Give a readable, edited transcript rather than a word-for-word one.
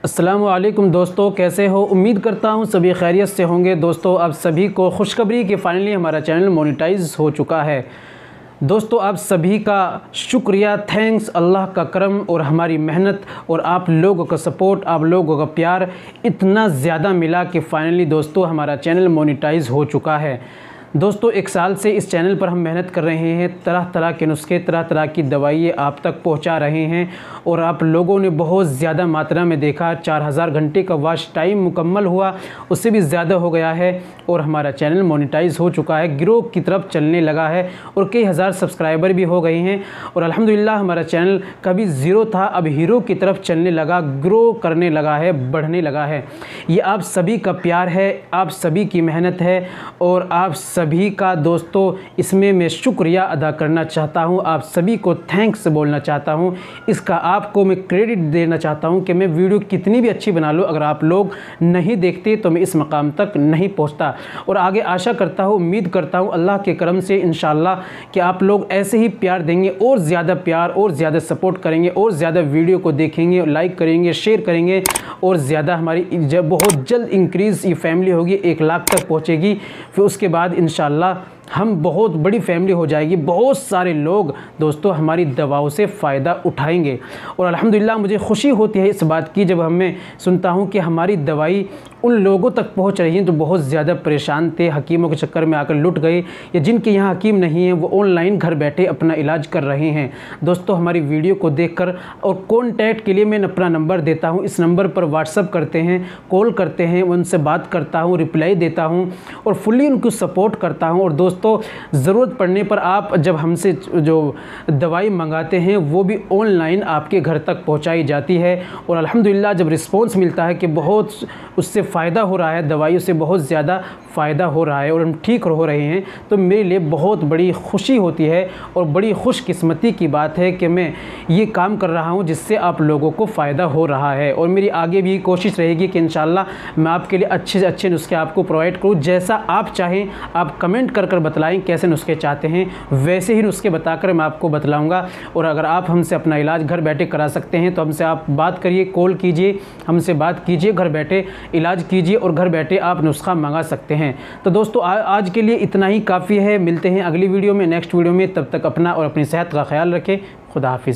अस्सलामुअलैकुम दोस्तों, कैसे हो? उम्मीद करता हूँ सभी खैरियत से होंगे। दोस्तों, आप सभी को खुशखबरी कि फ़ाइनली हमारा चैनल मोनेटाइज हो चुका है। दोस्तों, आप सभी का शुक्रिया, थैंक्स, अल्लाह का करम और हमारी मेहनत और आप लोगों का सपोर्ट, आप लोगों का प्यार इतना ज़्यादा मिला कि फ़ाइनली दोस्तों हमारा चैनल मोनेटाइज हो चुका है। दोस्तों, 1 साल से इस चैनल पर हम मेहनत कर रहे हैं, तरह तरह के नुस्खे, तरह तरह की दवाइयाँ आप तक पहुंचा रहे हैं और आप लोगों ने बहुत ज़्यादा मात्रा में देखा। 4000 घंटे का वॉच टाइम मुकम्मल हुआ, उससे भी ज़्यादा हो गया है और हमारा चैनल मोनेटाइज हो चुका है, ग्रो की तरफ चलने लगा है और कई हज़ार सब्सक्राइबर भी हो गए हैं। और अल्हम्दुलिल्लाह हमारा चैनल कभी ज़ीरो था, अब हीरो की तरफ चलने लगा, ग्रो करने लगा है, बढ़ने लगा है। ये आप सभी का प्यार है, आप सभी की मेहनत है और आप सभी का दोस्तों इसमें मैं शुक्रिया अदा करना चाहता हूं। आप सभी को थैंक्स बोलना चाहता हूं। इसका आपको मैं क्रेडिट देना चाहता हूं कि मैं वीडियो कितनी भी अच्छी बना लूं, अगर आप लोग नहीं देखते तो मैं इस मकाम तक नहीं पहुंचता। और आगे आशा करता हूं, उम्मीद करता हूं अल्लाह के करम से इंशाअल्लाह कि आप लोग ऐसे ही प्यार देंगे और ज़्यादा प्यार और ज़्यादा सपोर्ट करेंगे और ज़्यादा वीडियो को देखेंगे, लाइक करेंगे, शेयर करेंगे और ज़्यादा हमारी जब बहुत जल्द इंक्रीज़ ये फैमिली होगी, 1 लाख तक पहुँचेगी। फिर उसके बाद इंशाअल्लाह हम बहुत बड़ी फैमिली हो जाएगी। बहुत सारे लोग दोस्तों हमारी दवाओं से फ़ायदा उठाएंगे और अल्हम्दुलिल्लाह मुझे खुशी होती है इस बात की जब मैं सुनता हूं कि हमारी दवाई उन लोगों तक पहुंच रही है जो बहुत ज़्यादा परेशान थे, हकीमों के चक्कर में आकर लुट गए, या जिनके यहाँ हकीम नहीं हैं वो ऑनलाइन घर बैठे अपना इलाज कर रहे हैं। दोस्तों, हमारी वीडियो को देखकर और कॉन्टैक्ट के लिए मैं अपना नंबर देता हूँ, इस नंबर पर व्हाट्सअप करते हैं, कॉल करते हैं, उनसे बात करता हूँ, रिप्लाई देता हूँ और फुल्ली उनको सपोर्ट करता हूँ। और दोस्तों, ज़रूरत पड़ने पर आप जब हमसे जो दवाई मंगाते हैं वो भी ऑनलाइन आपके घर तक पहुंचाई जाती है और अल्हम्दुलिल्लाह जब रिस्पांस मिलता है कि बहुत उससे फ़ायदा हो रहा है, दवाइयों से बहुत ज़्यादा फ़ायदा हो रहा है और हम ठीक हो रहे हैं, तो मेरे लिए बहुत बड़ी खुशी होती है और बड़ी खुशकिस्मती की बात है कि मैं ये काम कर रहा हूँ जिससे आप लोगों को फ़ायदा हो रहा है। और मेरी आगे भी कोशिश रहेगी कि इंशाअल्लाह मैं आपके लिए अच्छे से अच्छे नुस्खे आपको प्रोवाइड करूँ। जैसा आप चाहें, आप कमेंट कर बतलाएं कैसे नुस्खे चाहते हैं, वैसे ही नुस्खे बताकर मैं आपको बतलाऊंगा। और अगर आप हमसे अपना इलाज घर बैठे करा सकते हैं तो हमसे आप बात करिए, कॉल कीजिए, हमसे बात कीजिए, घर बैठे इलाज कीजिए और घर बैठे आप नुस्खा मंगा सकते हैं। तो दोस्तों, आज के लिए इतना ही काफ़ी है। मिलते हैं अगली वीडियो में, नेक्स्ट वीडियो में। तब तक अपना और अपनी सेहत का ख्याल रखें। खुदा हाफिज़।